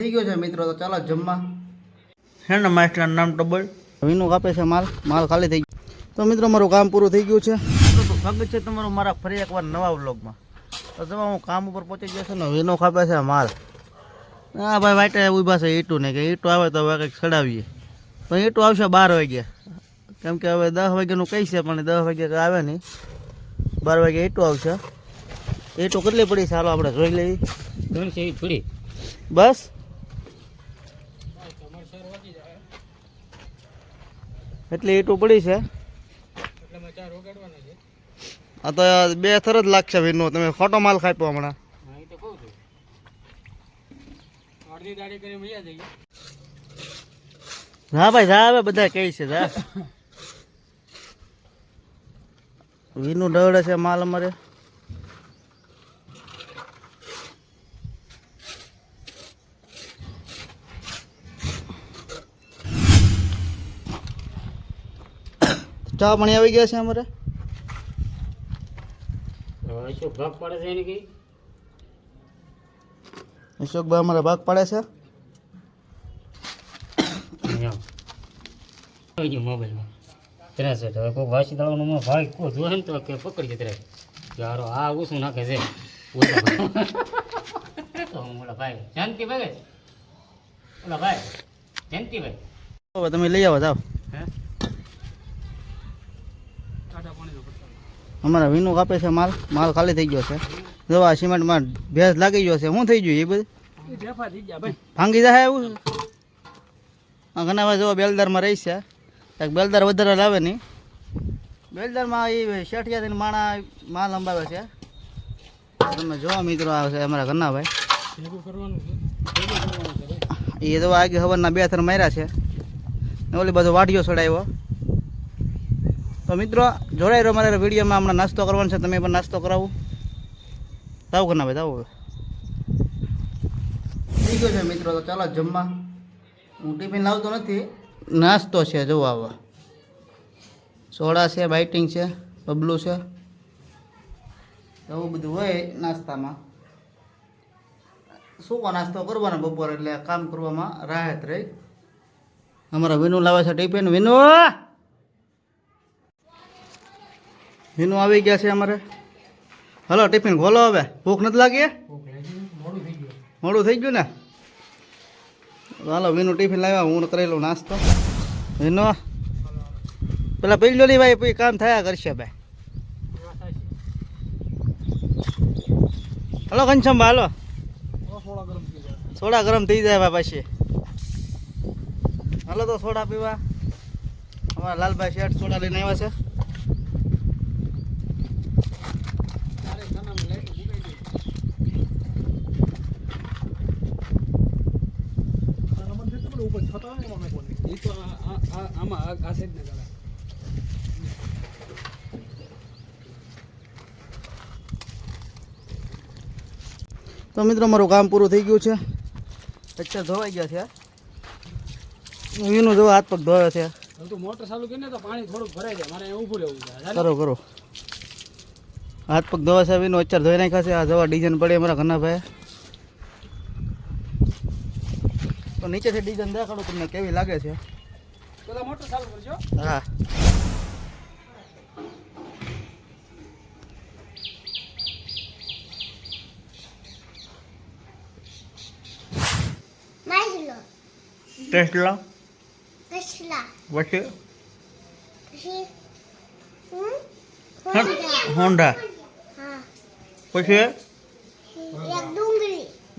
થઈ ગયો છે મિત્રો, તો ચાલો જમવા. હે ને માસ્ટર નામ ડબલ વીનું કાપે છે માલ ખાલી થઈ ગયો. તો મિત્રો મારું કામ પૂરું થઈ ગયું છે. તો સ્વાગત છે તમારું મારા ફરી એકવાર નવા વ્લોગમાં. તો જો હું કામ ઉપર પહોંચી ગયો છું ને વીનો કાપે છે માલ. હા ભાઈ વાટે ઊભા છે ઈટું ને કે ઈટું આવે તો હવે કંઈક ચડાવીએ. તો ઈટું આવશે 12 વાગે, કેમ કે હવે 10 વાગ્યાનું કહી છે પણ 10 વાગે આવે નહીં. 12 વાગે ઈટું આવશે. ઈટું કેટલી પડી છે હાલો આપણે જોઈ લઈએ. 300 પડી બસ. એટલી ઈટું પડી છે. આ તો 2 થર જ લાગશે વીનો. તમે ખોટો માલ ખાપ્યો હમણાં. હા ભાઈ જા હવે બધા કહે છે જા. વીનું ડવડે છે માલ અમારે. ચા પાણી આવી ગયા છે અમારે. ભાગ પડે છે એને કઈ અશોકભાઈ અમારે ભાગ પાડે છે. મોબાઈલમાં 63 હવે કોઈ વાસી દાવાનું ભાઈ કોઈ જોવે ને તો કે પકડી જતો યારો આ ઓછું નાખે છે. તો ઓલા ભાઈ શાંતિભાઈ ઓલા ભાઈ શાંતિભાઈ હવે તમે લઈ આવો જાઓ. અમારા વીનું કાપે છે માલ ખાલી થઈ ગયો છે. દવા સિમેન્ટમાં ભેંસ લાગી ગયો છે. શું થઈ ગયું એ બધું ભાંગી જાય એવું. ઘણા વાર જો બેલદારમાં રહી છે. એક બેલદાર વધારે લાવે નહીં. બેલદારમાં એ શેઠિયાથી માલ અંબાવે છે. તમે જોવા મિત્રો આવે છે અમારા ઘરના ભાઈ. એ તો આગે હવારના 2 થર માર્યા છે. ઓલી બધો વાઢીઓ ચડાવ્યો. તો મિત્રો જોડાઈ રહ્યો મારા વિડીયોમાં. હમણાં નાસ્તો કરવાનો છે. તમે પણ નાસ્તો કરાવો. જાઓ ઘરના ભાઈ જાઓ. થઈ ગયો છે મિત્રો, તો ચાલો જમવા. હું ટિફિન લાવતો નથી, નાસ્તો છે. જોવો આવા સોડા છે, બાઇટિંગ છે, બબલું છે, એવું બધું હોય નાસ્તામાં. સૂકો નાસ્તો કરવાનો બપોર એટલે કામ કરવામાં રાહત રહી. અમારા વિનુ લાવે છે ટિફિન. વિનુ આવી ગયા છે અમારે. હલો ટિફિન ખોલો હવે. ભૂખ નથી લાગી? મોડું થઈ ગયું ને. હાલો વિનુ ટિફિન લાવ્યા. હું કરેલો નાસ્તો. વિનુ પેલા પહેલો નહીં ભાઈ પછી કામ થયા કરશે ભાઈ. હલો ઘનશ્યામ હાલો. સોડા ગરમ થઈ જાય ભાઈ પછી. હાલો તો સોડા પીવા. અમારા લાલભાઈ શેઠ સોડા લઈને આવ્યા છે. તો મિત્રો મારું કામ પૂરું થઈ ગયું છે. અત્યારે ધોવાઈ ગયા છે. એનું જો હાથ પગ ધોવે છે. મોટર ચાલુ કરીને તો પાણી થોડુંક ભરાઈ જાય. મારે ઊભું રહેવું છે. કરો હાથ પગ ધોવા છે. એનું અત્યારે ધોઈ નાખ્યા છે. આ જવા ડિઝાઇન પડે અમારા ઘરના ભાઈ. તો નીચેથી ડિઝાઇન દેખાડો તમને કેવી લાગે છે. પેલા મોટર ચાલુ કરજો. હા ટેસ્લા પછી હોન્ડા પછી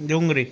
ડુંગળી